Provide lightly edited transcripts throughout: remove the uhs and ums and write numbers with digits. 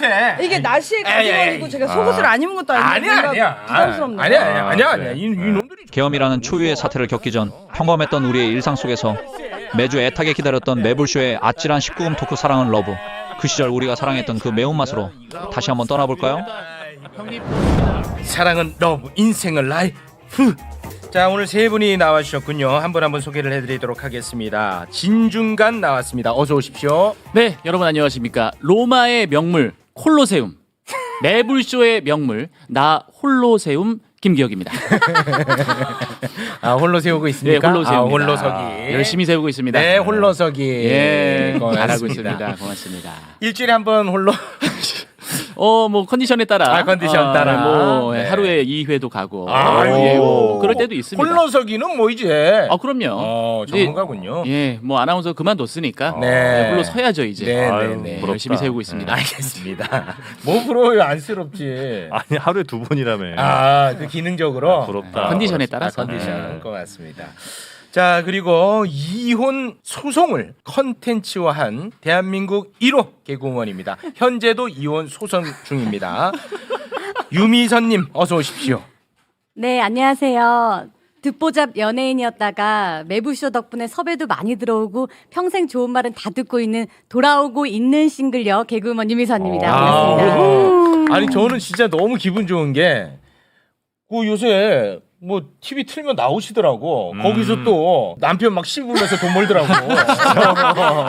때문에. 이게 나시의 가디건이고 제가 속옷을 안 입은 것도 아니고 아니야. 부담스럽네요. 아니야. 이놈들이 계엄이라는 초유의 사태를 겪기 전 평범했던 우리의 일상 속에서 매주 애타게 기다렸던 매불쇼의 아찔한 19금 토크 사랑은 러브. 그 시절 우리가 사랑했던 그 매운맛으로 다시 한번 떠나볼까요? 사랑은 러브, 인생은 라이프. 자, 오늘 세 분이 나와주셨군요. 한 분 한 분 소개를 해드리도록 하겠습니다. 진중간 나왔습니다. 어서 오십시오. 네, 여러분 안녕하십니까. 로마의 명물 콜로세움, 매불쇼의 명물 나 홀로세움 김기혁입니다. 아, 홀로 세우고 있습니까? 네, 홀로 세웁니다. 홀로서기. 열심히 세우고 있습니다. 네, 홀로서기. 예, 고맙습니다. 잘하고 있습니다. 고맙습니다. 일주일에 한 번 홀로. 뭐 컨디션에 따라. 컨디션 따라. 뭐 네. 하루에 2회도 가고. 아이고. 예, 뭐 그럴 때도 있습니다. 홀로서기는 뭐 이제. 그럼요. 전문가군요. 예, 뭐 아나운서 그만뒀으니까. 네. 홀로 서야죠 이제. 네. 열심히 세우고 있습니다. 알겠습니다. 뭐 부러워요, 안쓰럽지. 아니 하루에 2번이라며. 그 기능적으로. 부럽다. 컨디션에 따라서. 컨디션 것 같습니다. 자, 그리고 이혼 소송을 컨텐츠화한 대한민국 1호 개그우먼입니다. 현재도 이혼 소송 중입니다. 유미선님 어서 오십시오. 네, 안녕하세요. 듣보잡 연예인이었다가 매부쇼 덕분에 섭외도 많이 들어오고 평생 좋은 말은 다 듣고 있는 돌아오고 있는 싱글녀 개그우먼 유미선입니다. 반갑습니다. 아니 저는 진짜 너무 기분 좋은 게 요새 뭐 TV 틀면 나오시더라고. 거기서 또 남편 막 씹으면서 돈 벌더라고.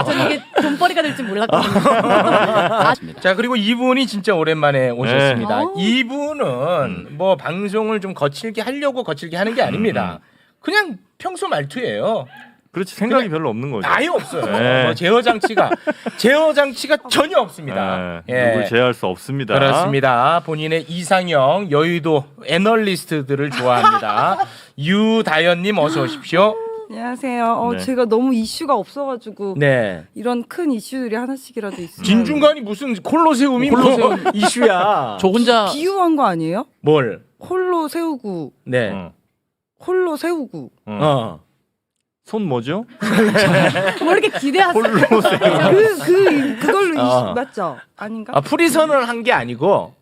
전 이게 돈벌이가 될 줄 몰랐거든요. 자, 그리고 이분이 진짜 오랜만에 오셨습니다. 네. 이분은 뭐 방송을 좀 거칠게 하려고 거칠게 하는 게 아닙니다. 그냥 평소 말투예요. 그렇지 생각이 별로 없는 거죠. 아예 없어요. 네. 뭐 제어 장치가 전혀 없습니다. 네, 누굴 제어할 수 없습니다. 그렇습니다. 본인의 이상형 여의도 애널리스트들을 좋아합니다. 유다연님 어서 오십시오. 안녕하세요. 네. 제가 너무 이슈가 없어가지고 네. 이런 큰 이슈들이 하나씩이라도 있으면 진중간이 무슨 콜로세움이 콜로세움. 뭐 이슈야. 저 혼자 비유한 거 아니에요? 뭘? 홀로 세우고 네. 홀로 세우고 손 뭐죠? 뭐 이렇게 기대하세요? 그걸로 이슈 맞죠? 아닌가? 풀이선을 한 게 아니고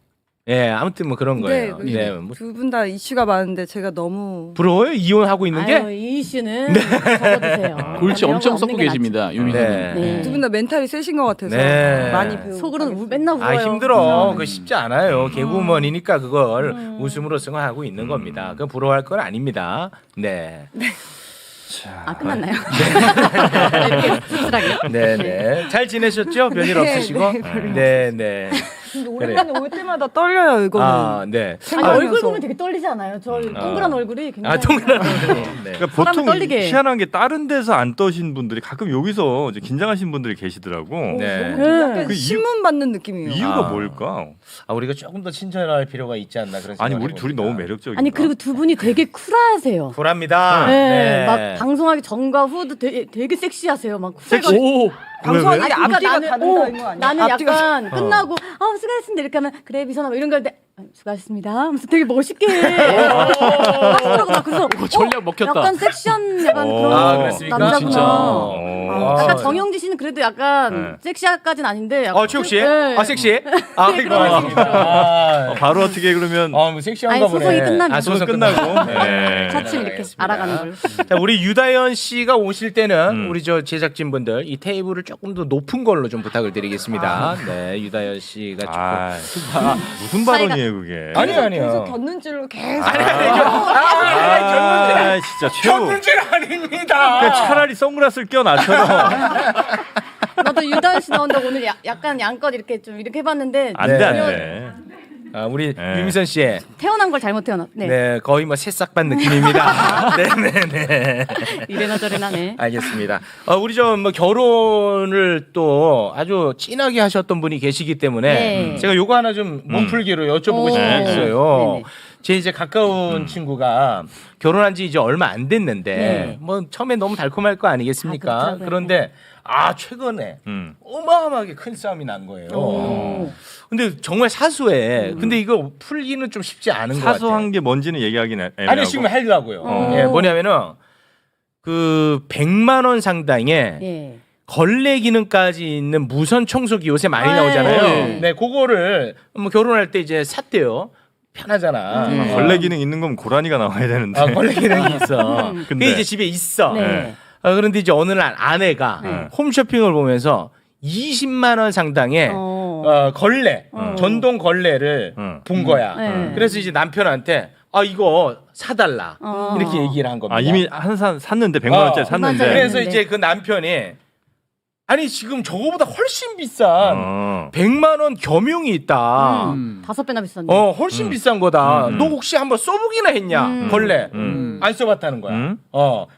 아무튼 뭐 그런 거예요. 네, 뭐 두 분 다 이슈가 많은데 제가 너무 부러워요? 이혼하고 있는 게? 아유, 이 이슈는 접어두세요. 골치 엄청 없는 썩고 게 계십니다. 유미선님. 네. 네. 두 분 다 멘탈이 세신 것 같아서 네. 많이 배우고 속으로는 맨날 울어요. 힘들어. 그거 쉽지 않아요. 개그우먼이니까 그걸 웃음으로 승화하고 있는 겁니다. 그건 부러워할 건 아닙니다. 네. 끝났나요? 이렇게 씁쓸하게. 네네. 잘 지내셨죠? 별일 없으시고? 네네. 근데 오랜만에 올 때마다 떨려요 이거는. 네. 아니, 얼굴 보면 되게 떨리지 않아요? 저 동그란 얼굴이 굉장히. 동그란 얼굴이. 네. 그러니까 보통 떨리게. 희한한 게 다른 데서 안 떠신 분들이 가끔 여기서 이제 긴장하신 분들이 계시더라고. 네. 약간 그 신문 받는 느낌이에요. 이유가 뭘까? 우리가 조금 더 친절할 필요가 있지 않나 그런 아니 생각을 우리 둘이 해봅니다. 너무 매력적이야. 아니 그리고 두 분이 되게 쿨하세요. 쿨합니다. 네, 막 방송하기 전과 후도 되게 섹시하세요. 막 오, 방송하는 게 그러니까 앞뒤가 나는, 다른다는 거 아니야? 나는 앞뒤가 약간 끝나고 수고하셨습니다 이렇게 하면 그래 미선아 뭐 이런 거 할 때 수고하셨습니다 하면서 되게 멋있게 하시더라고. 나 그래서 전략 먹혔다. 약간 섹시한 약간 그런 그렇습니까? 남자구나. 진짜. 아까 정영지 씨는 그래도 약간 섹시까지는 아닌데 약간 최욱 씨? 네. 섹시해? 네, 그런 느낌이 들어요. 바로 어떻게 그러면 뭐 섹시한가 아니, 보네. 소송이 끝나면. 소송 끝나고. 네. 차츰 이렇게 알겠습니다. 알아가는 걸로. 자, 우리 유다연 씨가 오실 때는 우리 저 제작진분들 이 테이블을 조금 더 높은 걸로 좀 부탁을 드리겠습니다. 네, 유다연 씨가 조금 무슨 발언이에요 그게? 계속 아니요. 덧는 줄로 계속 진짜 최고. 문제는 아닙니다. 그냥 차라리 선글라스를 껴 나처럼. 나도 유다현 씨 나온다고 오늘 약간 양껏 이렇게 좀 이렇게 해봤는데 안돼 네. 안돼. 우리 네. 유미선 씨. 태어난 걸 잘못 태어났. 네. 네, 거의 뭐 새싹반 느낌입니다. 네네네. 이래나 저래나네. 알겠습니다. 우리 좀 뭐 결혼을 또 아주 진하게 하셨던 분이 계시기 때문에 네. 제가 요거 하나 좀 몸풀기로 여쭤보고 오. 싶은 게 있어요. 네네. 제 이제 가까운 친구가 결혼한 지 이제 얼마 안 됐는데 네. 뭐 처음에 너무 달콤할 거 아니겠습니까? 그렇더라고요. 그런데 최근에 어마어마하게 큰 싸움이 난 거예요. 근데 정말 사소해. 근데 이거 풀기는 좀 쉽지 않은 것 같아요. 사소한 게 뭔지는 얘기하기는 애매하고. 아니 지금 하려고요. 예, 뭐냐면은 그 100만 원 상당의 네. 걸레 기능까지 있는 무선 청소기 요새 많이 나오잖아요. 네. 네, 그거를 뭐 결혼할 때 이제 샀대요. 편하잖아. 걸레 기능 있는 거면 고라니가 나와야 되는데. 아, 걸레 기능이 있어. 근데- 그게 이제 집에 있어. 네. 그런데 이제 어느 날 아내가 홈쇼핑을 보면서 20만 원 상당의 걸레, 전동 걸레를 본 거야. 네. 그래서 이제 남편한테 이거 사달라 이렇게 얘기를 한 겁니다. 아 이미 샀는데 100만 원짜리 샀는데. 그래서 네. 이제 그 남편이 아니 지금 저거보다 훨씬 비싼 어. 100만 원 겸용이 있다. 5배나 비싼데. 훨씬 비싼 거다. 너 혹시 한번 써보기나 했냐? 걸레. 안 써봤다는 거야.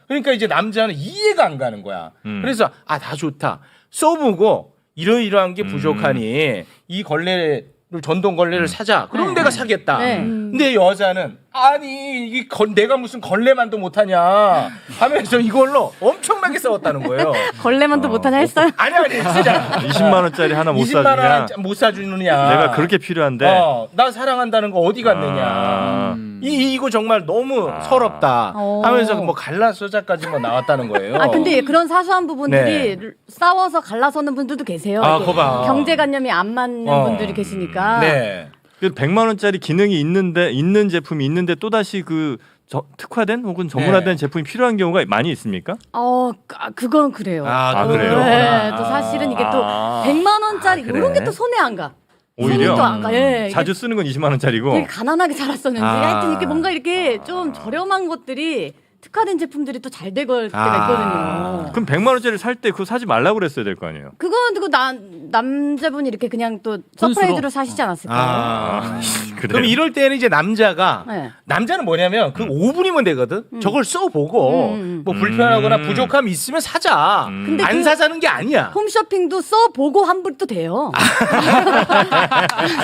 그러니까 이제 남자는 이해가 안 가는 거야. 그래서 다 좋다. 써보고 이러이러한 게 부족하니 이 걸레를 전동 걸레를 사자. 그럼 내가 사겠다. 네. 근데 여자는 아니 내가 무슨 걸레만도 못하냐 하면서 이걸로 엄청나게 싸웠다는 거예요. 걸레만도 못하냐 했어요? 아니 쓰잖아. 20만 원짜리 하나 못 20만 사주냐? 원 못 사주느냐. 내가 그렇게 필요한데. 나 사랑한다는 거 어디 갔느냐. 이거 정말 너무 서럽다 하면서 뭐 갈라서자까지 뭐 나왔다는 거예요. 근데 그런 사소한 부분들이 네. 싸워서 갈라서는 분들도 계세요. 아, 이게 거봐. 경제관념이 안 맞는 분들이 계시니까. 네. 그래서 100만 원짜리 기능이 있는 제품이 있는데 또 다시 특화된 혹은 전문화된 제품이 필요한 경우가 많이 있습니까? 그건 그래요. 그래요? 네, 또 사실은 이게 또 100만 원짜리 그래? 이런 게 또 손에 안 가. 오히려 손이 또안 가. 예, 자주 쓰는 건 20만 원짜리고. 되게 가난하게 살았었는지 아. 하여튼 이렇게 뭔가 이렇게 좀 저렴한 것들이 특화된 제품들이 또 잘 되고 때가 있거든요. 그럼 100만 원짜리 살 때 그거 사지 말라고 그랬어야 될 거 아니에요? 그건 남자분이 이렇게 그냥 또 서프라이즈로 사시지 않았을까? 그래. 그럼 이럴 때는 이제 남자가 네. 남자는 뭐냐면 그 5분이면 되거든. 저걸 써보고 뭐 불편하거나 부족함이 있으면 사자. 근데 안 사자는 게 아니야. 홈쇼핑도 써보고 환불도 돼요.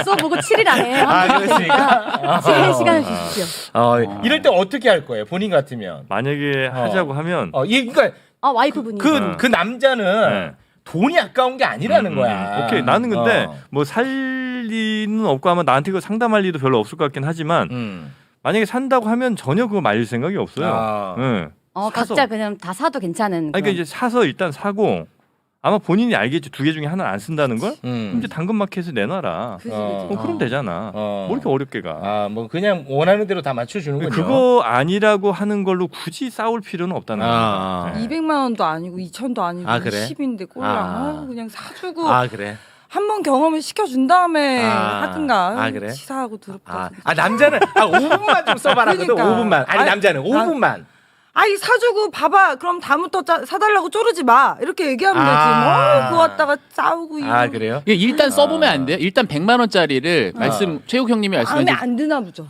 써보고 7일 안에 환불되니까 7일 시간을 주십시오. 이럴 때 어떻게 할 거예요? 본인 같으면. 만약에 하자고 하면 그러니까 와이프분이. 그 남자는 네. 돈이 아까운 게 아니라는 거야. 오케이. 나는 근데 뭐 살 리는 없고 아마 나한테 그거 상담할 리도 별로 없을 것 같긴 하지만 만약에 산다고 하면 전혀 그거 말릴 생각이 없어요. 네. 각자 그냥 다 사도 괜찮은. 그러니까 이제 사서 일단 사고 아마 본인이 알겠지. 2개 중에 하나는 안 쓴다는 걸? 그럼 이제 당근마켓에 내놔라. 그럼 되잖아. 뭐 이렇게 어렵게 가. 뭐 그냥 원하는 대로 다 맞춰주는군요. 그거 아니라고 하는 걸로 굳이 싸울 필요는 없다는 거죠. 네. 200만 원도 아니고 2천도 아니고 그래? 10인데 꼴랑 그냥 사주고 그래. 한 번 경험을 시켜준 다음에 하든가. 그래? 치사하고 더럽다. 남자는 5분만 좀 써봐라. 그러니까. 5분만. 아니 남자는 5분만. 아이 사주고 봐봐. 그럼 다음부터 사달라고 쪼르지 마. 이렇게 얘기하면 되지. 뭐 그거 갖다가 싸우고 이러고. 그래요? 이게 일단 써보면 안 돼요? 일단 100만 원짜리를 최욱 형님이 마음에 말씀하신 안 드나 보죠.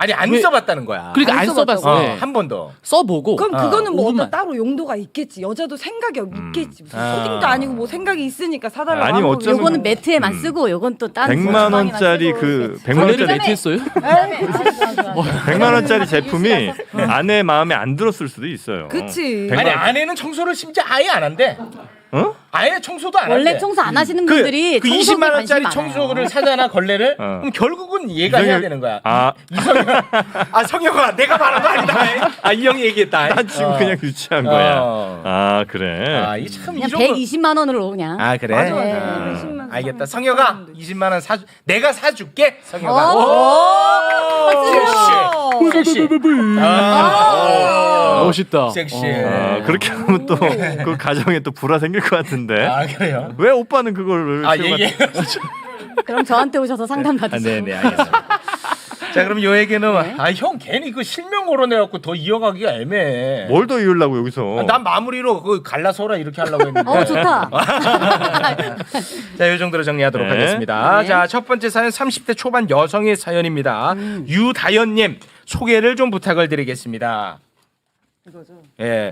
아니 안 써봤다는 거야. 그러니까 안 써봤어. 네. 한 번도. 써보고 그럼 그거는 뭐 5분만. 어떤 따로 용도가 있겠지. 여자도 생각이 있겠지. 무슨 초딩도 아니고 뭐 생각이 있으니까 사달라고 아니면 하는 어쩌면 요거는 매트에만 쓰고 요건 또 다른 100만 원짜리 100만 걸레를 원짜리 매트했어요? 100만 원짜리 제품이 아내 마음에 안 들었을 수도 있어요. 그치. 아니 아내는 청소를 심지어 아예 안 한대. 아예 청소도 안 한대. 원래 청소 안 하시는 분들이 그 청소기에 20만 원짜리 관심이 많아요. 청소를 사잖아 걸레를. 그럼 결국은 얘가 해야 되는 거야. 이성현. 성현아 내가 말한 거 아니다. 이 형이 얘기했다. 난 지금 그냥 유치한 거야. 그래. 이게 참 그냥 이런 거. 120만 원으로 그냥. 그래. 맞아. 네. 20만 알겠다. 성혁아 20만 원 내가 사줄게. 성혁아. 섹시. 멋있다. 섹시. 그렇게 하면 또 그 가정에 또 불화 생길 것 같은데. 그래요? 왜 오빠는 그걸 얘기해. 그럼 저한테 오셔서 상담 받으세요. 네네 알겠습니다. 자 그럼 요 얘기는 형 괜히 그 실명 거론해갖고 더 이어가기가 애매해. 뭘 더 이으려고 여기서? 난 마무리로 그 갈라서라 이렇게 하려고 했는데. 좋다. 자, 요 정도로 정리하도록 네. 하겠습니다. 네. 자, 첫 번째 사연 30대 초반 여성의 사연입니다. 유다연님 소개를 좀 부탁을 드리겠습니다. 예.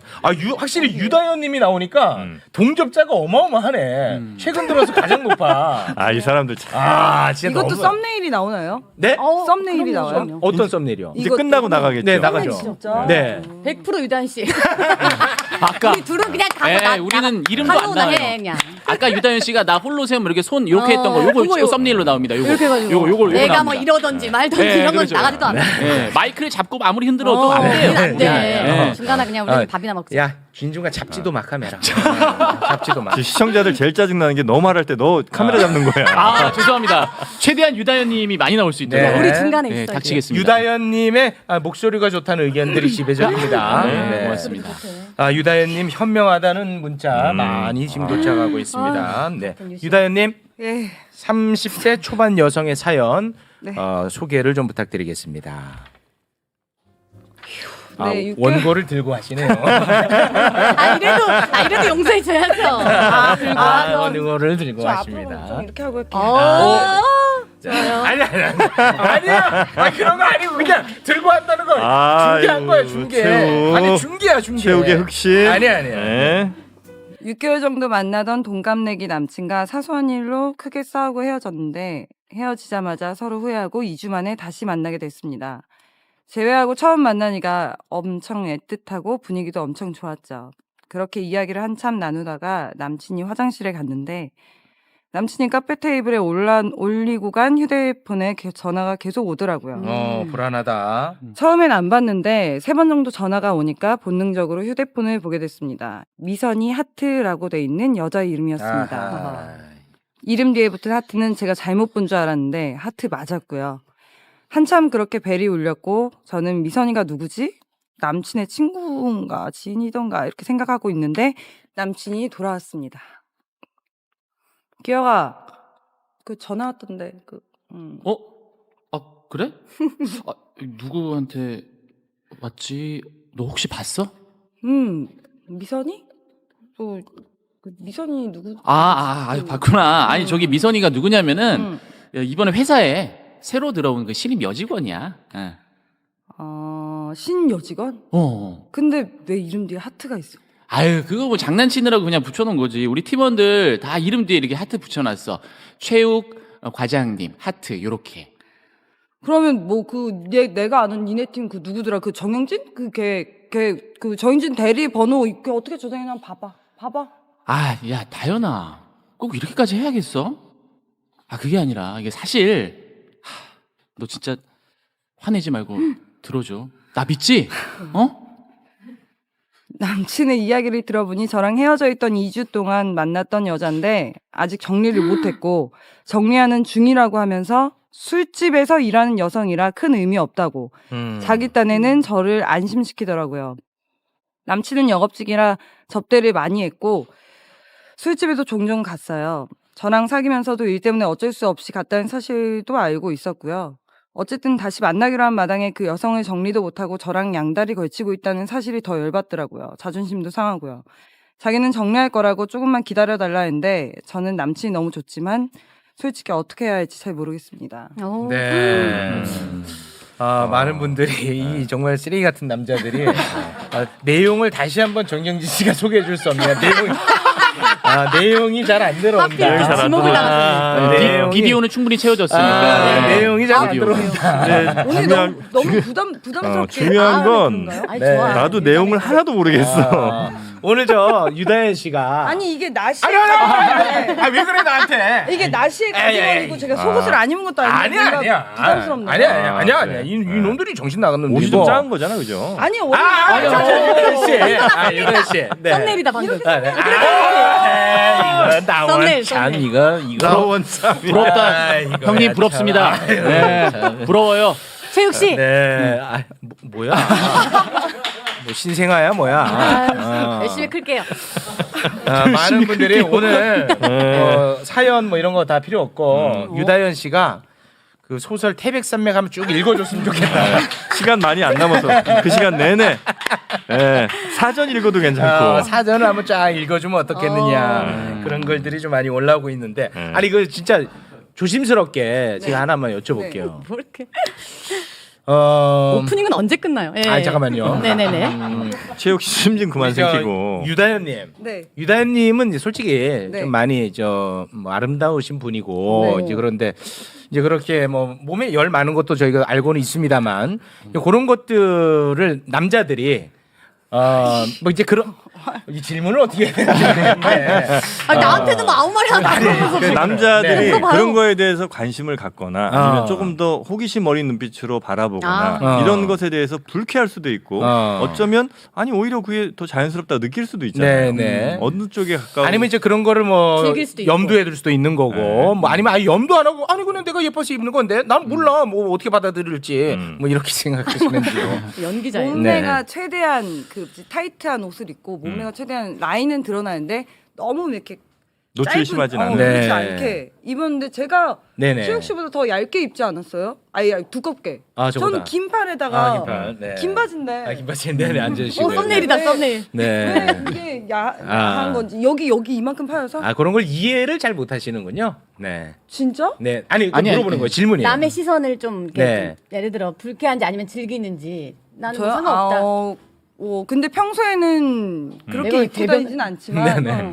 확실히 유다연님이 나오니까 동접자가 어마어마하네. 최근 들어서 가장 높아. 이 사람들 참. 진짜 이것도 너무... 썸네일이 나오나요? 네? 썸네일이 나와요? 어떤 썸네일이요? 이제 끝나고 나가겠죠. 네, 나가죠. 진짜? 네. 100% 유단 씨. 아까 우리 둘은 그냥 가서 우리는 이름도 안 하루나 나와요. 해, 그냥. 아까 유다현 씨가 나 홀로 세움 이렇게 손 이렇게 했던 거 요거 썸네일로 나옵니다. 이렇게 해가지고 요거 내가 뭐 나옵니다. 이러던지 말던지 네, 이런 건 그렇죠. 나가지도 않아. 마이크를 잡고 아무리 흔들어도 안 돼요. 안 돼. 네. 중간에 그냥 우리 밥이나 먹자. 야, 진중아 잡지도 마 카메라. 잡지도 마. 지금 시청자들 제일 짜증 나는 게 너 말할 때 너 카메라 잡는 거야. 아 죄송합니다. 최대한 유다현님이 많이 나올 수 있도록 네. 우리 중간에 네, 있어. 닥치겠습니다. 유다현님의 목소리가 좋다는 의견들이 지배적입니다. 네, 고맙습니다. 유다현님 현명하다는 문자 많이 지금 도착하고 있습니다. 네. 유다현님 예. 30대 초반 여성의 사연 네. 소개를 좀 부탁드리겠습니다. 네, 6개월 원고를 들고 하시네요. 이래도 용서해줘야죠. 원고를 들고 저 앞으로 하십니다. 좀 이렇게 하고 할게요. 아니야. 그런 거 아니고 그냥 들고 한다는 거 중계한 거야, 중계. 최욱. 아니, 중계야, 중계. 최욱의 흑심. 아니야. 네. 6개월 정도 만나던 동갑내기 남친과 사소한 일로 크게 싸우고 헤어졌는데 헤어지자마자 서로 후회하고 2주 만에 다시 만나게 됐습니다. 재회하고 처음 만나니까 엄청 애틋하고 분위기도 엄청 좋았죠. 그렇게 이야기를 한참 나누다가 남친이 화장실에 갔는데 남친이 카페 테이블에 올리고 간 휴대폰에 전화가 계속 오더라고요. 불안하다. 처음엔 안 봤는데 3번 정도 전화가 오니까 본능적으로 휴대폰을 보게 됐습니다. 미선이 하트라고 돼 있는 여자 이름이었습니다. 아하. 이름 뒤에 붙은 하트는 제가 잘못 본 줄 알았는데 하트 맞았고요. 한참 그렇게 벨이 울렸고 저는 미선이가 누구지? 남친의 친구인가 지인이던가 이렇게 생각하고 있는데 남친이 돌아왔습니다. 기혁아, 그 전화 왔던데 아 그래? 누구한테 왔지? 너 혹시 봤어? 미선이? 그 미선이 누구? 봤구나. 아니 저기 미선이가 누구냐면은 이번에 회사에 새로 들어온 그 신입 여직원이야. 예. 신여직원? 근데 왜 이름 뒤에 하트가 있어? 아유 그거 뭐 장난치느라고 그냥 붙여놓은 거지. 우리 팀원들 다 이름 뒤에 이렇게 하트 붙여놨어. 최욱 과장님 하트 요렇게. 그러면 뭐 내가 아는 니네 팀 그 누구더라? 그 정영진? 그 정영진 대리 번호 그 어떻게 저장해놔? 봐봐. 야 다현아 꼭 이렇게까지 해야겠어? 그게 아니라 이게 사실 너 진짜 화내지 말고 들어줘. 나 믿지? 남친의 이야기를 들어보니 저랑 헤어져 있던 2주 동안 만났던 여잔데 아직 정리를 못했고 정리하는 중이라고 하면서 술집에서 일하는 여성이라 큰 의미 없다고 자기 딴에는 저를 안심시키더라고요. 남친은 영업직이라 접대를 많이 했고 술집에도 종종 갔어요. 저랑 사귀면서도 일 때문에 어쩔 수 없이 갔다는 사실도 알고 있었고요. 어쨌든 다시 만나기로 한 마당에 그 여성을 정리도 못하고 저랑 양다리 걸치고 있다는 사실이 더 열받더라고요. 자존심도 상하고요. 자기는 정리할 거라고 조금만 기다려달라 했는데 저는 남친이 너무 좋지만 솔직히 어떻게 해야 할지 잘 모르겠습니다. 네. 많은 분들이 이 정말 쓰레기 같은 남자들이 내용을 다시 한번 정경진 씨가 소개해 줄 수 없냐. 내용이 잘 안 들어온다. 지목을 나갔습니다. 비디오는 충분히 채워졌으니까. 내용이 잘 안 들어온다. 오늘 너무 부담스럽게 중요한 건 그런가요? 좋아. 나도 내용을 하나도 모르겠어. 오늘 저 유다현 씨가 아니 이게 나시 왜 그래 나한테? 이게 나시의 가디건이고 제가 속옷을 안 입은 것도 아니고 아니야. 부담스럽네요. 아니야. 이 놈들이 정신 나간 놈들이고. 옷이 좀 작은 거잖아, 그죠? 아니 오늘 유다현 씨. 네. 썸네일이다 방금. 이거 나원 썸네일, 참 썸네일. 이거 부러운 참. 부럽다. 형님 부럽습니다. 네, 부러워요. 최욱 씨. 네. 뭐야? 뭐 신생아야 뭐야? 열심히 클게요. 많은 분들이 오늘 사연 뭐 이런 거 다 필요 없고 유다현 씨가 그 소설 태백산맥 한번 쭉 읽어줬으면 좋겠다. 시간 많이 안 남아서 그 시간 내내 사전 읽어도 괜찮고. 사전을 한번 쫙 읽어주면 어떻겠느냐 그런 글들이 좀 많이 올라오고 있는데 아니 그 진짜 조심스럽게 제가 하나만 여쭤볼게요. 뭐 이렇게. 어, 오프닝은 언제 끝나요? 예. 아 잠깐만요. 네네네. 최욱 씨 숨 좀 그만 삼키고. 유다현님. 네. 유다현님은 이제 솔직히 네. 좀 많이 뭐 아름다우신 분이고 네. 이제 그런데 이제 그렇게 뭐 몸에 열 많은 것도 저희가 알고는 있습니다만 그런 것들을 남자들이 뭐 이제 그런 이 질문을 어떻게 해야 되는데. 나한테는 뭐 아무 말이나 나오면서 그 남자들이 네. 물어봐요. 그런 거에 대해서 관심을 갖거나 아니면 조금 더 호기심 어린 눈빛으로 바라보거나 이런 것에 대해서 불쾌할 수도 있고 어쩌면 아니 오히려 그게 더 자연스럽다고 느낄 수도 있잖아요. 네네. 어느 쪽에 가까운 아니면 이제 그런 거를 뭐 즐길 수도 있고. 염두에 둘 수도 있는 거고 네. 뭐 아니면 아예 염두 안 하고 아니 그냥 내가 예뻐서 입는 건데 난 몰라 뭐 어떻게 받아들일지 뭐 이렇게 생각하시면 돼요. 연기자예요. 몸매가 네. 최대한 그 타이트한 옷을 입고 몸매가 최대한 라인은 드러나는데 너무 이렇게 노출이 심하진 않아요. 그렇지 네. 않게 입었는데 제가 네네. 최욱 씨보다 더 얇게 입지 않았어요? 아니 두껍게. 아, 저보다. 저는 긴 팔에다가 긴팔, 네. 긴 바지인데. 아, 김바지인데 앉으시고. 썸네일이다 네. 썸네일. 네. 왜 이게 야한 건지 여기 이만큼 파여서 아 그런 걸 이해를 잘 못하시는군요. 네. 진짜? 네. 아니 아니, 물어보는 아니. 거예요. 질문이에요. 남의 시선을 좀, 이렇게 네. 좀 예를 들어 불쾌한지 아니면 즐기는지 나는 저요? 상관없다. 근데 평소에는 그렇게 내가 입고 다니진 않지만 네네.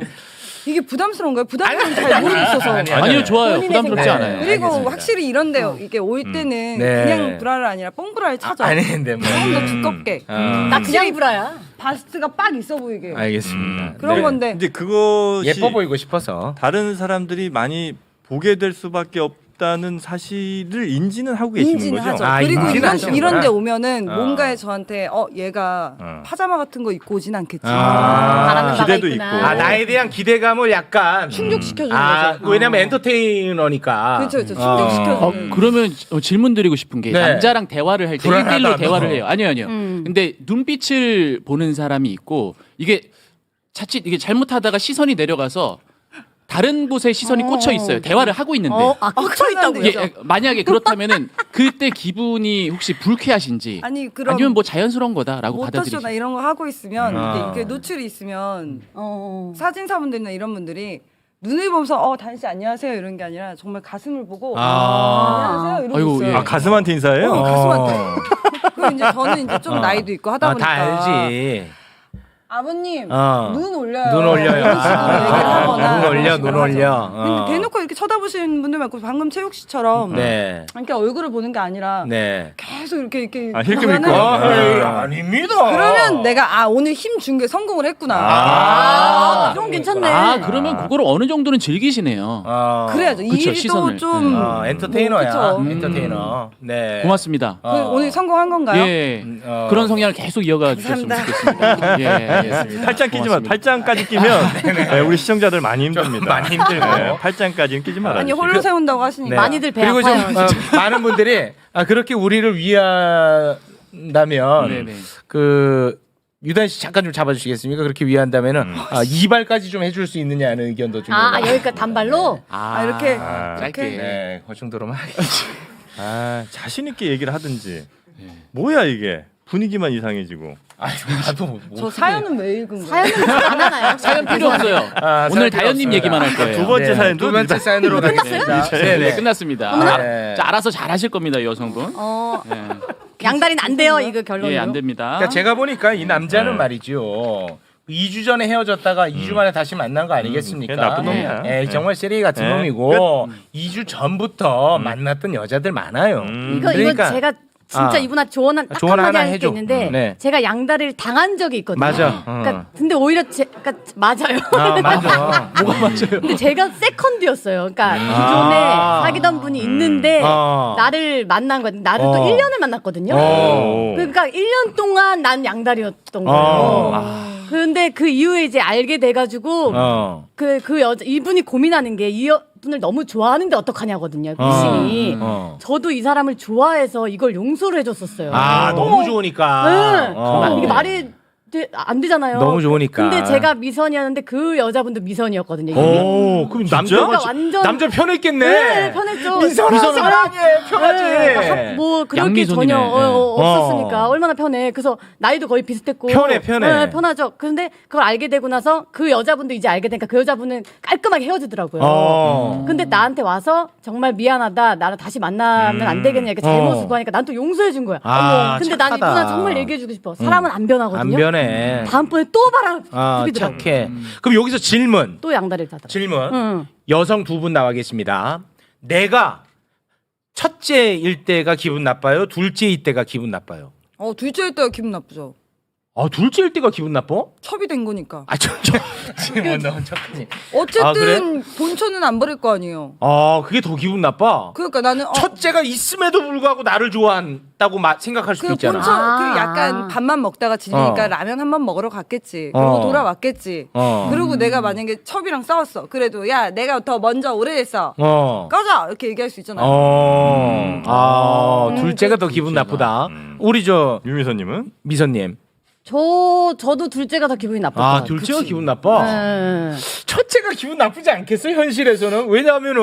이게 부담스러운가요? 부담스러운 잘 모르겠어서. 아니요, 좋아요. 본인의 부담스럽지 생각. 않아요. 그리고 알겠습니다. 확실히 이런데 이게 올 때는 네. 그냥 브라를 아니라 뽕브라를 찾아. 아닌데 뭐. 조금 더 두껍게. 나 그냥 브라야. 바스트가 빡 있어 보이게. 알겠습니다. 그런 네. 건데. 이제 그것이 예뻐 보이고 싶어서. 다른 사람들이 많이 보게 될 수밖에 없다는 사실을 인지는 하고 계시는 인지는 거죠. 하죠. 아, 그리고 인지는 하시는구나. 이런데 오면은 아. 뭔가에 저한테 얘가 파자마 같은 거 입고 오진 않겠지. 바라는 바가 기대도 있구나. 있고. 아 나에 대한 기대감을 약간 충족시켜주는 아 거죠. 왜냐면 엔터테이너니까. 그렇죠. 충족시켜주는. 그러면 질문 드리고 싶은 게 네. 남자랑 대화를 할 때 불안하다, 1대1로 너. 대화를 해요. 아니요. 근데 눈빛을 보는 사람이 있고 이게 자칫 이게 잘못하다가 시선이 내려가서 다른 곳에 시선이 꽂혀 있어요. 대화를 하고 있는데. 꽂혀 있다고요? 예, 만약에 그렇다면은 그때 기분이 혹시 불쾌하신지 아니 그럼 아니면 뭐 자연스러운 거다라고 모터쇼나 받아들이죠. 이런 거 하고 있으면 아. 이게 노출이 있으면 어. 사진사분들이나 이런 분들이 눈을 보면서 다현 씨 안녕하세요 이런 게 아니라 정말 가슴을 보고 아. 안녕하세요 이러고 아이고, 있어요. 예. 아 가슴한테 인사해요? 가슴한테. 그리고 이제 저는 이제 좀 나이도 있고 하다 보니까 다 알지. 아버님 어. 눈 올려요. 눈 올려요. 이런 식으로 얘기를 하거나 눈 올려, 이런 눈 식으로 올려. 하죠. 근데 대놓고 이렇게 쳐다보시는 분들 많고 방금 최욱 씨처럼 네. 이렇게 얼굴을 보는 게 아니라 네. 계속 이렇게 아, 힐끔 보면은 있고. 에이, 아닙니다. 그러면 내가 오늘 힘 준 게 성공을 했구나. 그럼 괜찮네. 아 그러면 그거를 어느 정도는 즐기시네요. 그래야죠. 이 그쵸, 일도 시선을. 좀 엔터테이너야. 뭐, 그쵸. 엔터테이너. 네. 고맙습니다. 그 오늘 성공한 건가요? 예, 어. 그런 성향을 계속 이어가 주셨으면 좋겠습니다. 예, 알겠습니다. 팔짱 끼지 마. 고맙습니다. 팔짱까지 끼면 네, 우리 시청자들 많이 힘듭니다. 많이 힘들고. 네, 팔짱까지는 끼지 말아요. 아니 홀로 세운다고 하시니까. 네. 많이들 배 그리고 좀 아파요. 많은 분들이 그렇게 우리를 위한다면 네네. 그 유단 씨 잠깐 좀 잡아주시겠습니까? 그렇게 위한다면은 이발까지 좀 해줄 수 있느냐는 의견도 좀. 여기까지 단발로? 이렇게 짧게. 네, 그 정도로만 하겠지. 자신 있게 얘기를 하든지. 뭐야 이게 분위기만 이상해지고. 나도 뭐. 저 사연은 왜 읽은 거예요? 사연은 안 하나요? 사연 필요 없어요. 오늘 사연 필요 다현님 없습니다. 얘기만 할 거예요. 두 번째 네, 사연도 두 번째 사연으로 가겠습니다. 네, 네, 끝났습니다. 네. 자, 알아서 잘 하실 겁니다, 이 여성분. 네. 양다리는 안 돼요, 이거 결론으로. 예, 안 됩니다. 그러니까 제가 보니까 이 남자는 네. 말이죠. 2주 전에 헤어졌다가 2주 만에 다시 만난 거 아니겠습니까? 그냥 나쁜 놈이야. 예, 정말 쓰레기 같은 네. 놈이고 2주 전부터 만났던 여자들 많아요. 이거 그러니까 제가 진짜 이분한테 조언 딱 조언 한마디 하나 할 게 해줘. 있는데 네. 제가 양다리를 당한 적이 있거든요. 맞아. 그러니까 근데 오히려 제가 맞아요. 맞아. 뭐가 맞아요? 근데 제가 세컨드였어요. 그러니까 기존에 사귀던 분이 있는데 나를 만난 거예요. 나를 또 1년을 만났거든요. 그러니까 1년 동안 난 양다리였던 거예요. 그런데 그 이후에 이제 알게 돼가지고 그 여자 이분이 고민하는 게 이분을 너무 좋아하는데 어떡하냐거든요. 미싱이. 저도 이 사람을 좋아해서 이걸 용서를 해줬었어요. 너무 좋으니까. 네. 이게 말이 안 되잖아요. 너무 좋으니까. 근데 제가 미선이었는데 그 여자분도 미선이었거든요. 그럼 남자가 그러니까 완전 남자 편했겠네. 네, 편했죠. 미선아 사랑해. 편하지. 네, 뭐 그렇게 양미선이네. 전혀 네. 없었으니까 얼마나 편해. 그래서 나이도 거의 비슷했고 편해. 네, 편하죠. 그런데 그걸 알게 되고 나서 그 여자분도 이제 알게 되니까 그 여자분은 깔끔하게 헤어지더라고요. 근데 나한테 와서 정말 미안하다. 나를 다시 만나면 안 되겠냐 이렇게 잘못 수고하니까 난 또 용서해 준 거야. 근데 난 착하다. 이분한테 정말 얘기해 주고 싶어. 사람은 안 변하거든요. 안 변해. 다음번에 또 바라보더라고요. 착해. 그럼 여기서 질문. 또 양다리를 타더라고요. 질문. 여성 두 분 나와 계십니다. 내가 첫째일 때가 기분 나빠요? 둘째일 때가 기분 나빠요? 둘째일 때가 기분 나쁘죠. 둘째일 때가 기분 나빠? 첩이 된 거니까. 지금 너무 척하니. 어쨌든 그래? 본초는 안 버릴 거 아니에요. 그게 더 기분 나빠? 그러니까 나는 첫째가 있음에도 불구하고 나를 좋아한다고 생각할 수도 그 있잖아. 본초 그 약간 밥만 먹다가 질리니까 라면 한 번 먹으러 갔겠지. 그리고 돌아왔겠지. 그리고 내가 만약에 첩이랑 싸웠어. 그래도 야 내가 더 먼저 오래됐어. 꺼져 이렇게 얘기할 수 있잖아요. 둘째가 더 기분 나쁘다. 우리 유미선님은 미선님. 저도 둘째가 더 기분이 나쁠 것 같아요. 둘째가 기분 나빠? 네. 첫째가 기분 나쁘지 않겠어 현실에서는? 왜냐하면은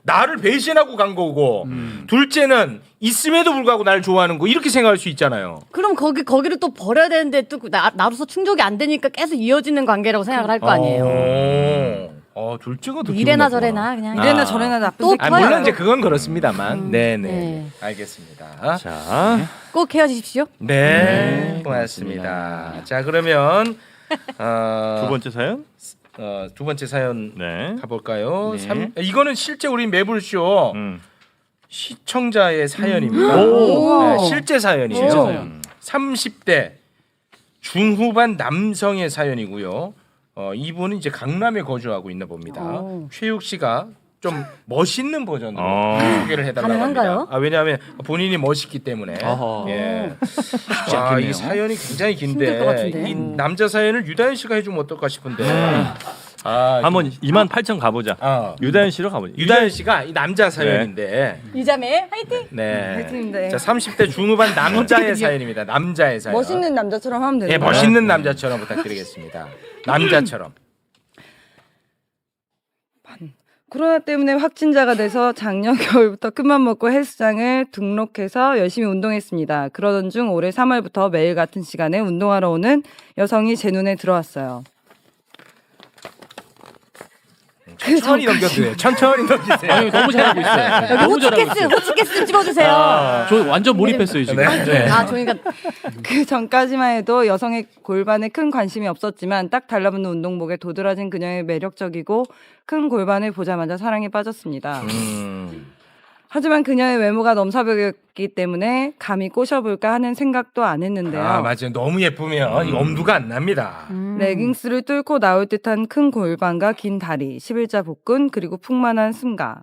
나를 배신하고 간 거고 둘째는 있음에도 불구하고 나를 좋아하는 거 이렇게 생각할 수 있잖아요. 그럼 거기를 또 버려야 되는데 또 나로서 충족이 안 되니까 계속 이어지는 관계라고 생각을 할 거 아니에요. 둘째가 더 이래나 기분 나쁘구나. 저래나 그냥 이래나 저래나 나쁜 또 새끼. 물론 이제 그건 그렇습니다만. 네네. 네. 알겠습니다. 자 꼭 헤어지십시오. 네, 고맙습니다. 자 그러면 두 번째 사연. 두 번째 사연 네. 가볼까요? 네. 이거는 실제 우리 매불쇼 시청자의 사연입니다. 오. 네, 실제 사연이에요. 실제 사연. 30대 중후반 남성의 사연이고요. 이분은 이제 강남에 거주하고 있나 봅니다. 오. 최욱 씨가 좀 멋있는 버전으로 소개를 해달라고 가능한가요? 합니다. 왜냐하면 본인이 멋있기 때문에. 어허. 예. 쉽지 이 않겠네요. 사연이 굉장히 힘들 것 긴데 같은데. 이 남자 사연을 유다현 씨가 해주면 어떨까 싶은데. 한번 28,000 가보자. 유다현 씨로 가보자. 유다현 씨가 이 남자 사연인데. 이자매 화이팅. 네. 화이팅입니다. 자 30대 중후반 남자의 사연입니다. 남자의 사연. 멋있는 남자처럼 하면 되는 예, 거예요. 멋있는 남자처럼 부탁드리겠습니다. 남자처럼. 코로나 때문에 확진자가 돼서 작년 겨울부터 큰맘 먹고 헬스장을 등록해서 열심히 운동했습니다. 그러던 중 올해 3월부터 매일 같은 시간에 운동하러 오는 여성이 제 눈에 들어왔어요. 천천히 넘겨주세요. 천천히 넘기세요. 아니 너무 잘하고 있어요. 여기 너무 잘하고 있어요. 호치케스 찍어주세요. 저 완전 몰입했어요 지금. 네. 저희가 그 전까지만 해도 여성의 골반에 큰 관심이 없었지만 딱 달라붙는 운동복에 도드라진 그녀의 매력적이고 큰 골반을 보자마자 사랑에 빠졌습니다. 하지만 그녀의 외모가 넘사벽이었기 때문에 감히 꼬셔볼까 하는 생각도 안 했는데요. 맞아요. 너무 예쁘면 이 엄두가 안 납니다. 레깅스를 뚫고 나올 듯한 큰 골반과 긴 다리, 11자 복근, 그리고 풍만한 승가.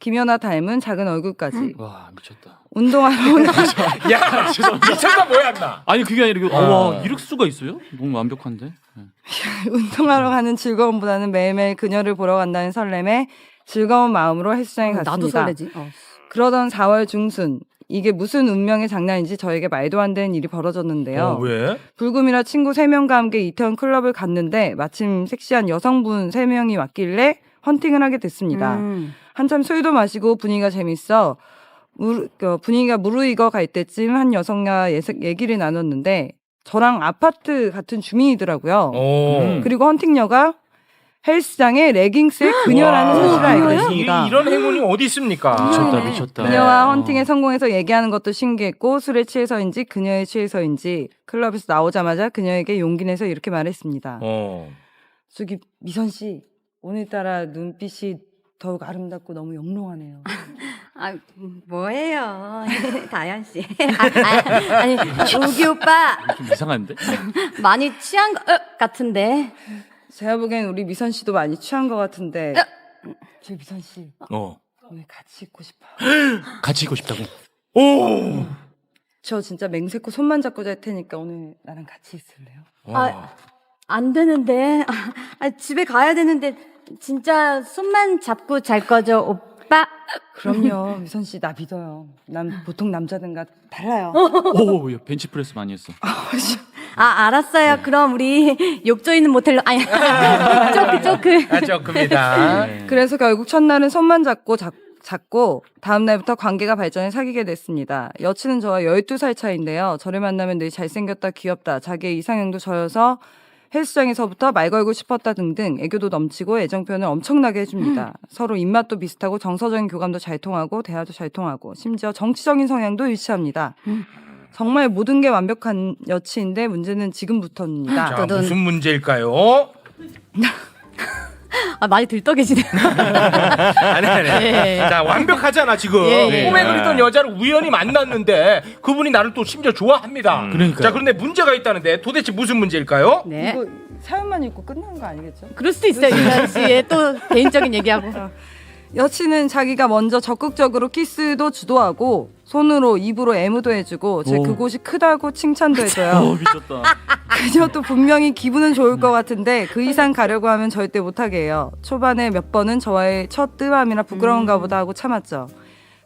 김연아 닮은 작은 얼굴까지. 와 미쳤다. 운동하러 오는 야, 미쳤다 뭐야 나. 아니 그게 아니라 와 이럴 수가 있어요? 너무 완벽한데. 네. 운동하러 가는 즐거움보다는 매일매일 그녀를 보러 간다는 설렘에 즐거운 마음으로 헬스장에 갔습니다. 나도 설레지. 그러던 4월 중순. 이게 무슨 운명의 장난인지 저에게 말도 안 되는 일이 벌어졌는데요. 왜? 불금이라 친구 3명과 함께 이태원 클럽을 갔는데 마침 섹시한 여성분 3명이 왔길래 헌팅을 하게 됐습니다. 한참 술도 마시고 분위기가 재밌어 분위기가 무르익어 갈 때쯤 한 여성과 얘기를 나눴는데 저랑 아파트 같은 주민이더라고요. 그리고 헌팅녀가 헬스장에 레깅스에 그녀라는 사실을 알게 됐습니다. 이런 행운이 어디 있습니까? 미쳤다. 그녀와 헌팅에 성공해서 얘기하는 것도 신기했고 술에 취해서인지 그녀에 취해서인지 클럽에서 나오자마자 그녀에게 용기 내서 이렇게 말했습니다. 저기 미선 씨 오늘따라 눈빛이 더욱 아름답고 너무 영롱하네요. 뭐예요, 다현 씨. 아니 우기 오빠 네. 좀 이상한데? 많이 취한 것 같은데. 제가 보기엔 우리 미선 씨도 많이 취한 것 같은데 저 미선 씨 오늘 같이 있고 싶어요. 같이 있고 싶다고. 오. 저 진짜 맹세코 손만 잡고 잘 테니까 오늘 나랑 같이 있을래요? 안 되는데. 집에 가야 되는데 진짜 손만 잡고 잘 거죠, 오빠? 그럼요, 미선 씨 나 믿어요. 난 보통 남자들과 달라요. 오, 야, 벤치프레스 많이 했어. 알았어요. 그럼 우리 욕조 있는 모텔로 아니 조크. 조금이다. 그래서 결국 첫날은 손만 잡고 다음 날부터 관계가 발전해 사귀게 됐습니다. 여친은 저와 12살 차이인데요. 저를 만나면 늘 잘생겼다, 귀엽다, 자기의 이상형도 저여서 헬스장에서부터 말 걸고 싶었다 등등 애교도 넘치고 애정 표현을 엄청나게 해줍니다. 서로 입맛도 비슷하고 정서적인 교감도 잘 통하고 대화도 잘 통하고 심지어 정치적인 성향도 일치합니다. 정말 모든 게 완벽한 여친인데 문제는 지금부터입니다. 자, 무슨 문제일까요? 많이 들떠계시네요. 아니. 네. 자, 완벽하잖아, 지금. 예. 꿈에 그리던 여자를 우연히 만났는데 그분이 나를 또 심지어 좋아합니다. 그러니까요. 자, 그런데 문제가 있다는데 도대체 무슨 문제일까요? 네. 이거 사연만 읽고 끝나는 거 아니겠죠? 그럴 수도 있어요, 유나 씨의 또 개인적인 얘기하고. 여친은 자기가 먼저 적극적으로 키스도 주도하고 손으로 입으로 애무도 해주고 제 오. 그곳이 크다고 칭찬도 해줘요. 미쳤다. 그녀도 분명히 기분은 좋을 것 같은데 그 이상 가려고 하면 절대 못하게 해요. 초반에 몇 번은 저와의 첫 뜸함이라 부끄러운가 보다 하고 참았죠.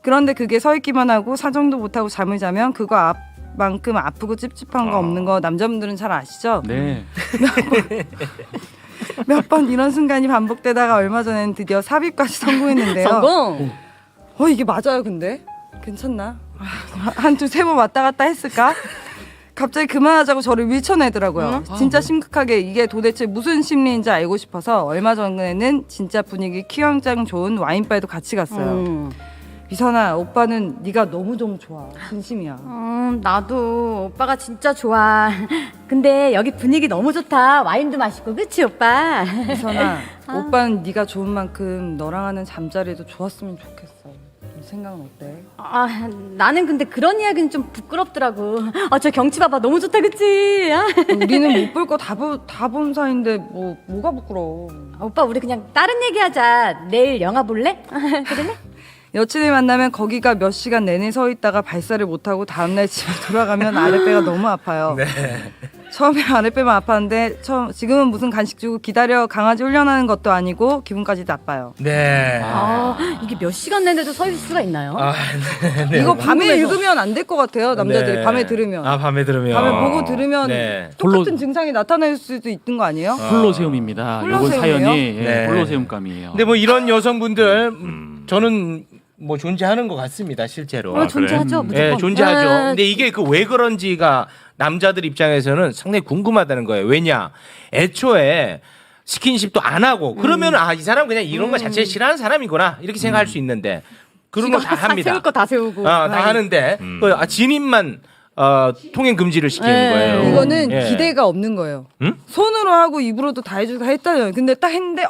그런데 그게 서 있기만 하고 사정도 못하고 잠을 자면 그거 만큼 아프고 찝찝한 거 없는 거 남자분들은 잘 아시죠? 네. 몇 번 이런 순간이 반복되다가 얼마 전에는 드디어 삽입까지 성공했는데요. 성공. 이게 맞아요, 근데? 괜찮나? 한 두 세 번 왔다 갔다 했을까? 갑자기 그만하자고 저를 밀쳐내더라고요. 진짜 심각하게 이게 도대체 무슨 심리인지 알고 싶어서 얼마 전에는 진짜 분위기 키왕짱 좋은 와인바에도 같이 갔어요. 미선아, 오빠는 네가 너무 좋아. 진심이야. 나도 오빠가 진짜 좋아. 근데 여기 분위기 너무 좋다. 와인도 맛있고, 그치 오빠? 미선아, 오빠는 네가 좋은 만큼 너랑 하는 잠자리도 좋았으면 좋겠어. 네 생각은 어때? 나는 근데 그런 이야기는 좀 부끄럽더라고. 저 경치 봐봐, 너무 좋다, 그치? 우리는 못 볼 거 다 본 사이인데 뭐가 부끄러워. 오빠 우리 그냥 다른 얘기하자. 내일 영화 볼래? 그럴래? 여친을 만나면 거기가 몇 시간 내내 서 있다가 발사를 못하고 다음날 집에 돌아가면 아랫배가 너무 아파요. 처음에 아랫배만 아팠는데 지금은 무슨 간식 주고 기다려 강아지 훈련하는 것도 아니고 기분까지 나빠요. 네. 이게 몇 시간 내내도 서 있을 수가 있나요? 네. 이거 밤에 읽으면 안 될 것 같아요. 남자들이 네. 밤에 들으면. 밤에 들으면. 밤에 보고 들으면 네. 똑같은 증상이 나타날 수도 있는 거 아니에요? 홀로세움입니다. 요건 홀로세움이에요? 사연이 네. 홀로세움감이에요. 근데 뭐 이런 여성분들 저는 뭐 존재하는 것 같습니다, 실제로. 존재하죠, 무조건. 네, 존재하죠. 근데 이게 그 왜 그런지가 남자들 입장에서는 상당히 궁금하다는 거예요. 왜냐? 애초에 스킨십도 안 하고 그러면 이 사람 그냥 이런 거 자체 싫어하는 사람이구나 이렇게 생각할 수 있는데 그런 거 다 합니다. 세울 거 다 세우고. 다 하는데 진입만 통행 금지를 시키는 네. 거예요. 이거는 예. 기대가 없는 거예요. 응? 손으로 하고 입으로도 다 해주고 다 했다요. 근데 딱 했는데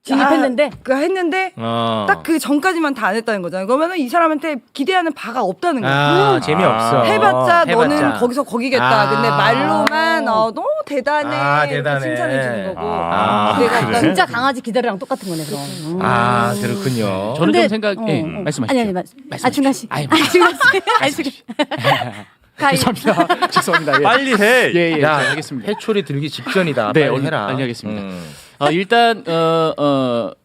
진입했는데? 했는데 딱 그 전까지만 다 안 했다는 거잖아요. 그러면은 이 사람한테 기대하는 바가 없다는 거예요. 재미없어. 해봤자 너는 거기서 거기겠다. 근데 말로만 너무 대단해. 대단해. 칭찬해 주는 거고. 내가 기대가 진짜 강아지 기다리랑 똑같은 거네 그럼. 그렇군요. 저는 근데- 좀 생각, 예, 말씀하시죠. 아니 중간 씨. 아니, 중간 씨. 죄송합니다. 죄송합니다. 예. 빨리 해. 예, 야, 알겠습니다. 해초리 들기 직전이다. 네, 빨리 해라. 빨리 하겠습니다. 일단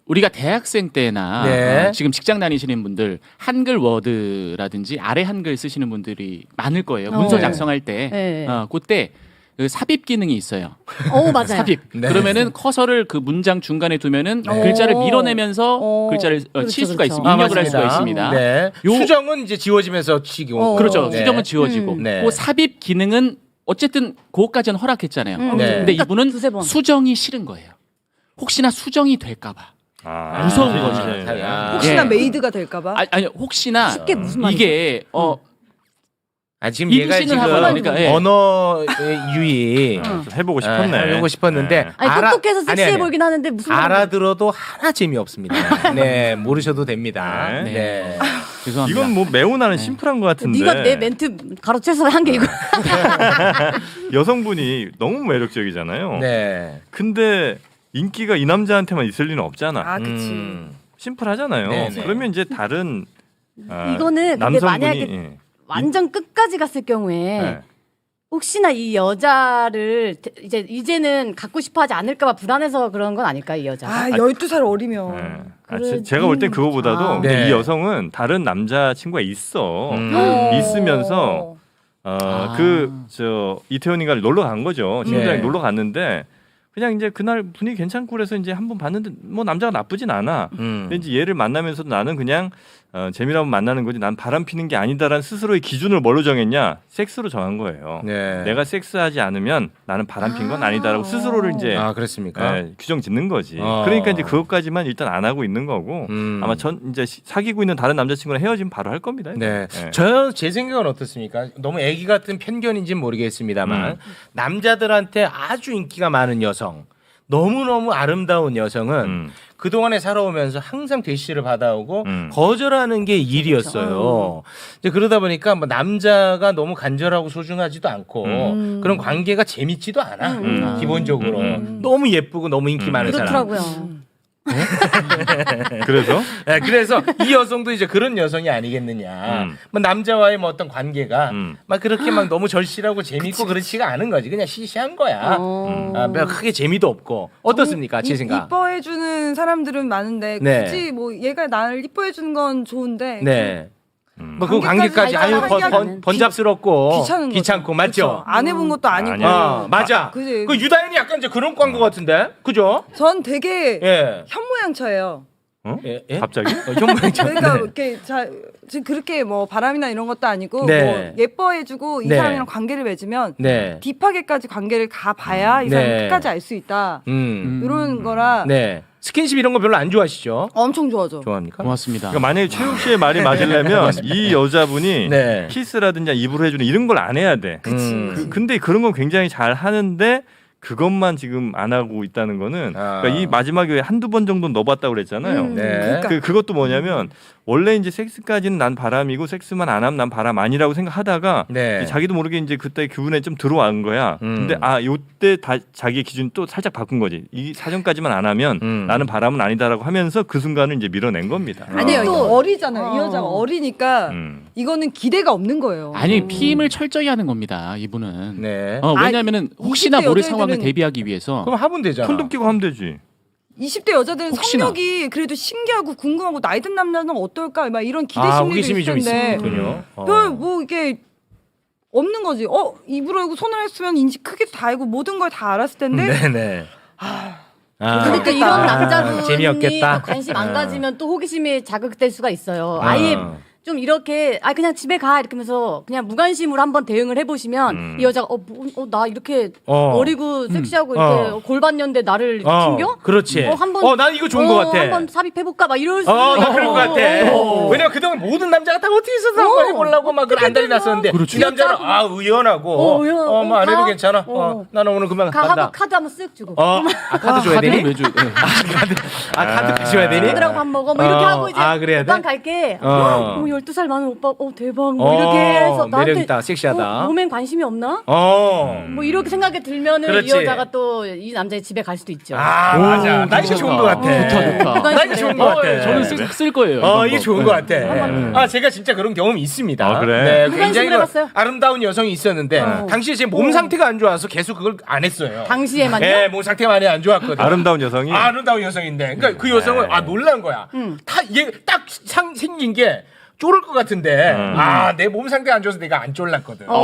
우리가 대학생 때나 네. 지금 직장 다니시는 분들 한글 워드라든지 아래 한글 쓰시는 분들이 많을 거예요. 문서 네. 작성할 때 네. 그때 그 삽입 기능이 있어요. 맞아요. 삽입. 네. 그러면은 커서를 그 문장 중간에 두면은 글자를 밀어내면서 글자를 그렇죠, 칠 수가 그렇죠. 있습니다. 입력을 할 수가 있습니다. 네. 수정은 이제 지워지면서 치고. 그렇죠. 네. 수정은 지워지고. 네. 그 삽입 기능은 어쨌든 그것까지는 허락했잖아요. 네. 근데 그러니까 이분은 두세 번. 수정이 싫은 거예요. 혹시나 수정이 될까봐. 무서운 거죠. 혹시나 예. 메이드가 될까봐. 아니 혹시나 쉽게 무슨 말이죠? 이게 지금 얘가 입시는 지금 하고 나니까, 예. 언어 유희 좀 해보고 싶었네. 해보고 싶었는데 네. 아니 똑똑해서 섹시해 아니. 보이긴 하는데 무슨 말이야. 알아들어도 하나 재미없습니다. 네, 모르셔도 됩니다. 네. 네. 죄송합니다. 이건 뭐 매운나는 심플한 것 같은데. 네가 내 멘트 가로채서 한 게 이거. 여성분이 너무 매력적이잖아요. 네. 근데 인기가 이 남자한테만 있을 리는 없잖아. 그치. 심플하잖아요. 네네. 그러면 이제 다른 이거는 근데 남성분이 만약에 완전 끝까지 갔을 경우에 네. 혹시나 이 여자를 이제는 갖고 싶어하지 않을까봐 불안해서 그런 건 아닐까 이 여자. 12살 어리면. 네. 제가 볼 땐 그거보다도 근데 네. 이 여성은 다른 남자친구가 있어. 있으면서 이태원이가 놀러 간 거죠. 친구들이랑 네. 놀러 갔는데 그냥 이제 그날 분위기 괜찮고 그래서 이제 한번 봤는데 뭐 남자가 나쁘진 않아. 근데 이제 얘를 만나면서도 나는 그냥 재미라고 만나는 거지 난 바람 피는 게 아니다라는 스스로의 기준을 뭘로 정했냐? 섹스로 정한 거예요. 네. 내가 섹스하지 않으면 나는 바람 핀 건 아니다라고 스스로를 이제 그렇습니까? 규정 짓는 거지. 어. 그러니까 이제 그것까지만 일단 안 하고 있는 거고 아마 전 이제 사귀고 있는 다른 남자친구랑 헤어지면 바로 할 겁니다. 네. 네. 제 생각은 어떻습니까? 너무 애기 같은 편견인지는 모르겠습니다만 남자들한테 아주 인기가 많은 여성 너무너무 아름다운 여성은 그동안에 살아오면서 항상 대시를 받아오고 거절하는 게 일이었어요. 이제 그러다 보니까 뭐 남자가 너무 간절하고 소중하지도 않고 그런 관계가 재밌지도 않아. 기본적으로. 너무 예쁘고 너무 인기 많은 사람. 그렇더라고요. 그래서 네, 그래서 이 여성도 이제 그런 여성이 아니겠느냐. 뭐 남자와의 뭐 어떤 관계가 막 그렇게 막 너무 절실하고 재밌고 그렇지가 않은 거지. 그냥 시시한 거야. 아, 별 크게 재미도 없고. 어떻습니까, 제 생각? 이뻐해주는 사람들은 많은데 네. 굳이 뭐 얘가 나를 이뻐해주는 건 좋은데 네. 뭐 그 관계까지 관계까지 아유 발전하기에는 번잡스럽고 귀찮은 거죠. 귀찮고 맞죠? 그쵸. 안 해본 것도 아니고. 아니야. 맞아. 그지. 그 유다현이 약간 이제 그런 광고 같은데, 그죠? 전 되게 예. 현모양처예요. 예? 예? 갑자기? 현모양처. 그러니까 네. 이렇게 지금 그렇게 뭐 바람이나 이런 것도 아니고 네. 뭐 예뻐해주고 이 네. 사람이랑 관계를 맺으면 네. 딥하게까지 관계를 가봐야 이 사람 네. 끝까지 알 수 있다. 음. 이런 거라 네. 스킨십 이런 거 별로 안 좋아하시죠? 엄청 좋아져. 좋아합니까? 고맙습니다. 그러니까 만약에 최욱 씨의 말이 맞으려면 이 여자분이 네. 키스라든지 입으로 해주는 이런 걸 안 해야 돼. 근데 그런 건 굉장히 잘 하는데 그것만 지금 안 하고 있다는 거는 그러니까 이 마지막에 한두 번 정도 넣어봤다고 그랬잖아요. 네. 그러니까. 그것도 뭐냐면 원래 이제 섹스까지는 난 바람이고 섹스만 안 하면 난 바람 아니라고 생각하다가 네. 이제 자기도 모르게 이제 그때 기분에 좀 들어온 거야. 근데 요때 다 자기의 기준 또 살짝 바꾼 거지. 이 사전까지만 안 하면 나는 바람은 아니다라고 하면서 그 순간을 이제 밀어낸 겁니다. 아니요, 또- 이거 어리잖아요. 이 여자가 어리니까 이거는 기대가 없는 거예요. 아니 피임을 철저히 하는 겁니다. 이분은. 네. 왜냐하면 혹시나 20대 모를 여자애들은- 상황을 대비하기 위해서 그럼 하면 되잖아. 콘돔 끼고 하면 되지. 20대 여자들은 혹시나. 성욕이 그래도 신기하고 궁금하고 나이 든 남자는 어떨까 막 이런 기대 아, 심리도 호기심이 좀 있을 텐데 있군요. 별 뭐 이게 없는 거지. 입으로 하고 손을 했으면 인지 크기도 다 알고 모든 걸 다 알았을 텐데 네네. 근데 또 이런 남자분이 재미없겠다. 또 관심 안 가지면 또 호기심이 자극될 수가 있어요. 아예 좀 이렇게 그냥 집에 가 이렇게 하면서 그냥 무관심으로 한번 대응을 해보시면 이 여자가 나 이렇게 어리고 섹시하고 이렇게 골반년대 나를 이렇게 튕겨? 그렇지. 한번 난 이거 좋은 것 같아. 한번 삽입해볼까? 막 이럴 수 나 그런 것 같아. 왜냐면 그동안 모든 남자가 다 어떻게 있어서 한번 해보려고 막 그런 안달이 났었는데 이 남자는 의연하고 뭐 안 해도 괜찮아. 나는 오늘 그만 간다. 카드 한번 쓱 주고 카드 줘야 되니? 왜 줘? 네. 카드 줘야 되니? 친구들하고 밥 먹어 뭐 이렇게 하고 이제 그래야 돼? 오빠 갈게 12살 많은 오빠 대박 뭐 이렇게 해서 나한테 매력있다, 섹시하다. 몸엔 관심이 없나? 뭐 이렇게 생각이 들면은 그렇지. 이 여자가 또 이 남자의 집에 갈 수도 있죠. 맞아. 나 이거 좋은 것 같아. 좋다. 나 이거 좋은 것 같아. 저는 쓸 거예요. 이게 좋은 것 같아. 제가 진짜 그런 경험이 있습니다. 그래? 네, 무관심을 굉장히 해봤어요? 아름다운 여성이 있었는데 당시에 제 몸 상태가 안 좋아서 계속 그걸 안 했어요. 당시에만요? 네, 몸 상태가 많이 안 좋았거든. 아름다운 여성이 아름다운 여성인데, 그러니까 그 여성은 놀란 거야. 얘 딱 생긴 게 쫄을 것 같은데, 내 몸 상태 안 좋아서 내가 안 쫄랐거든. 그렇지.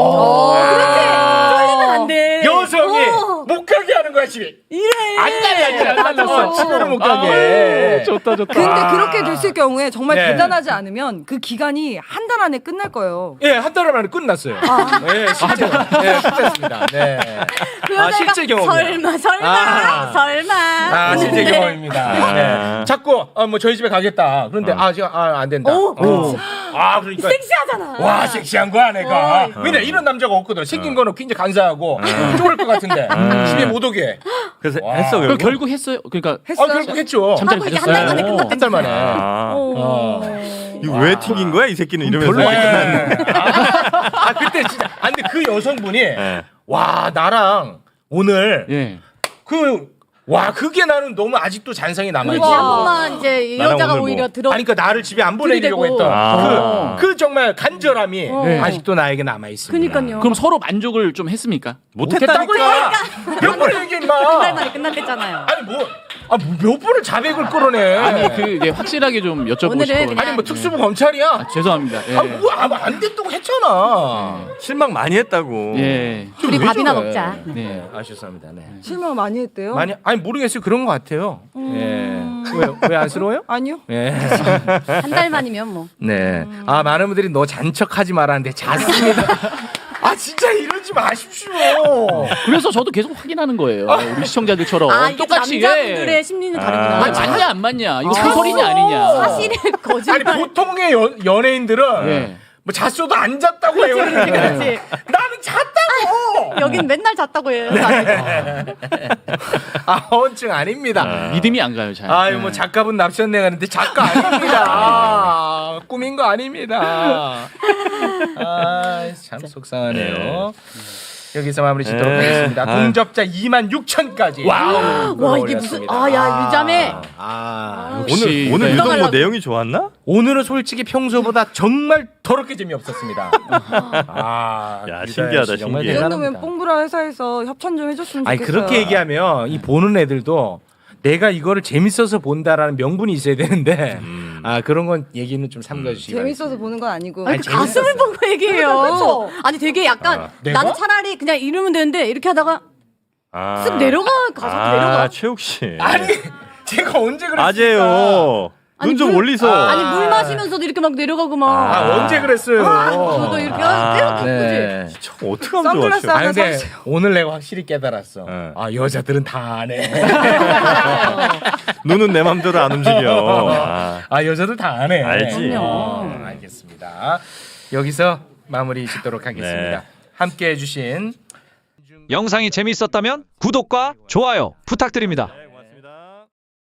쫄리면 안 돼. 여성이 못 가게 하는 거야 집에. 이래. 안 달랐어. 집에를 못 가게. 좋다. 근데 그렇게 됐을 경우에 정말 네. 대단하지 않으면 그 기간이 한 달 안에 끝날 거예요. 예, 한 달 만에 끝났어요. 네, 실제. 네, 끝났습니다. 네. 그 여자가 실제 경험이에요. 설마. 실제 경험입니다. 네. 자꾸 뭐 저희 집에 가겠다. 그런데 제가 안 된다. 그러니까 섹시하잖아. 와 섹시한 거야 내가. 왜냐 이런 남자가 없거든. 생긴 거는 굉장히 간사하고 쫄을 것 같은데 집에 못 오게. 그래서 와. 했어 그럼 결국. 결국 했어요. 그러니까 결국 했죠. 잠자리 하고 이제 가졌어요. 한 달 만에 끝났다. 한 달 만에. 이거 왜 튕긴 거야 이 새끼는 이러면서. 네. 그때 진짜. 근데 그 여성분이 와 나랑 오늘 예. 그게 나는 너무 아직도 잔상이 남아있지. 그리고 한 번만 이제 이 나랑 여자가 오늘 오히려 들어. 아니 그러니까 나를 집에 안 보내려고 들이대고. 했던 그 정말 간절함이 네. 아직도 나에게 남아 있습니다. 그러니까요. 그럼 서로 만족을 좀 했습니까? 못했다니까. 몇 번을 얘기해 한 달 임마. 만에 끝났댔잖아요. 아니 몇 번을 자백을 끌어내. 아니 이제 확실하게 좀 여쭤보고 오늘은 싶어요. 그냥- 아니 뭐 특수부 검찰이야. 죄송합니다. 예. 안 됐다고 했잖아. 실망 많이 했다고. 예. 우리 왜 밥이나 저래? 먹자. 네. 죄송합니다. 네. 실망 많이 했대요. 아니 모르겠어요. 그런 것 같아요. 예. 왜 안쓰러워요? 아니요. 예. 한 달 만이면 뭐. 네. 많은 분들이 너 잔척하지 말았는데 잤습니다. 진짜 이러지 마십시오. 그래서 저도 계속 확인하는 거예요. 우리 시청자들처럼 이게 똑같이 남자분들의 심리는 다르구나. 맞냐 안 맞냐 이거 소설이냐 아니냐. 사실은 거짓말. 아니 보통의 연예인들은 예. 뭐 잤어도 안 잤다고 해요. 그렇지. 나는 잤다고. 여긴 맨날 잤다고 해요. 아, 허언증 아닙니다. 믿음이 안 가요, 잘. 아유 뭐 작가분 납치했네 가는데 작가 아닙니다. 아, 꾸민 거 아닙니다. 아참 속상하네요. 여기서 마무리 짓도록 네. 하겠습니다. 아. 공접자 26,000까지. 와, 이게 무슨 야, 유자매. 역시 오늘 유독 뭐 운동하려고. 내용이 좋았나? 오늘은 솔직히 평소보다 정말 더럽게 재미없었습니다. 아, 야, 유다현 신기하다, 씨 정말 신기해. 이 정도면 대단합니다. 뽕브라 회사에서 협찬 좀 해줬으면 아니 좋겠어요. 그렇게 얘기하면 이 보는 애들도 내가 이거를 재밌어서 본다라는 명분이 있어야 되는데 아 그런 건 얘기는 좀 삼가주시기 재밌어서 보는 건 아니고. 아니, 그 가슴을 보고 얘기해요. 아니 되게 약간 내가? 나는 차라리 그냥 이러면 되는데 이렇게 하다가 아. 쓱 내려가 가서 내려가. 최욱 씨. 아니 제가 언제 그랬습니까? 아재요. 눈 좀 물- 올리소. 아니 물 마시면서도 이렇게 막 내려가고 막. 아, 언제 그랬어요? 저도 이렇게 이렇게 네. 저 어떻게 하면 선글라스 좋아? 아니 하나 근데 사주세요. 오늘 내가 확실히 깨달았어. 네. 아 여자들은 다 안 해. 눈은 내 맘대로 안 움직여. 아. 아 여자들 다 안 해. 알지. 그럼요. 알겠습니다. 여기서 마무리 짓도록 하겠습니다. 네. 함께 해주신 영상이 재미있었다면 구독과 좋아요 부탁드립니다.